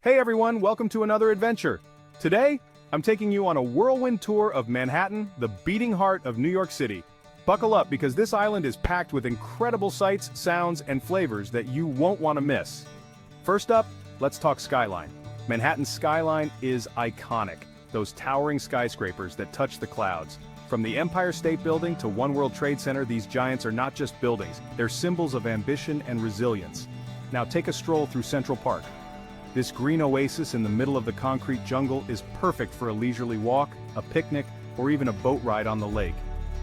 Hey everyone, welcome to another adventure. Today, I'm taking you on a whirlwind tour of Manhattan, the beating heart of New York City. Buckle up because this island is packed with incredible sights, sounds, and flavors that you won't want to miss. First up, let's talk skyline. Manhattan's skyline is iconic. Those towering skyscrapers that touch the clouds. From the Empire State Building to One World Trade Center, these giants are not just buildings, they're symbols of ambition and resilience. Now take a stroll through Central Park. This green oasis in the middle of the concrete jungle is perfect for a leisurely walk, a picnic, or even a boat ride on the lake.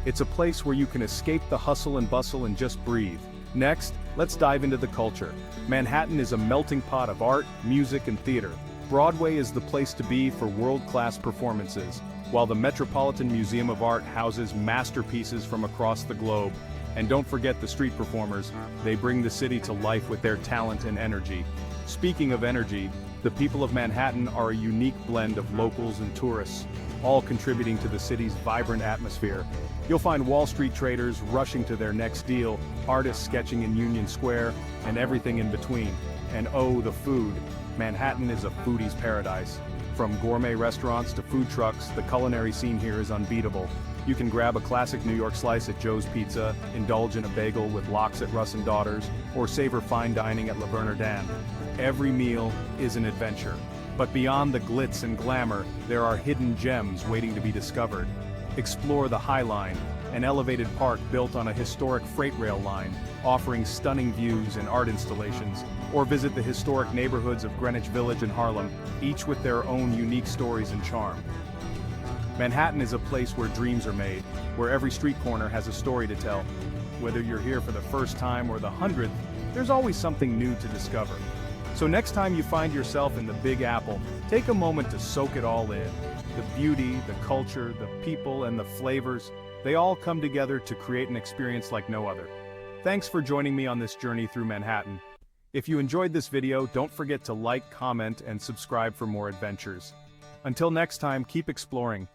It's a place where you can escape the hustle and bustle and just breathe. Next, let's dive into the culture. Manhattan is a melting pot of art, music, and theater. Broadway is the place to be for world-class performances, while the Metropolitan Museum of Art houses masterpieces from across the globe. And don't forget the street performers, they bring the city to life with their talent and energy. Speaking of energy, the people of Manhattan are a unique blend of locals and tourists, all contributing to the city's vibrant atmosphere. You'll find Wall Street traders rushing to their next deal, artists sketching in Union Square, and everything in between. And oh, the food. Manhattan is a foodie's paradise. From gourmet restaurants to food trucks, the culinary scene here is unbeatable. You can grab a classic New York slice at Joe's Pizza, indulge in a bagel with lox at Russ and Daughters, or savor fine dining at Le Bernardin. Every meal is an adventure. But beyond the glitz and glamour, there are hidden gems waiting to be discovered. Explore the High Line, an elevated park built on a historic freight rail line, offering stunning views and art installations, or visit the historic neighborhoods of Greenwich Village and Harlem, each with their own unique stories and charm. Manhattan is a place where dreams are made, where every street corner has a story to tell. Whether you're here for the first time or the 100th, there's always something new to discover. So next time you find yourself in the Big Apple, take a moment to soak it all in. The beauty, the culture, the people, and the flavors, they all come together to create an experience like no other. Thanks for joining me on this journey through Manhattan. If you enjoyed this video, don't forget to like, comment, and subscribe for more adventures. Until next time, keep exploring.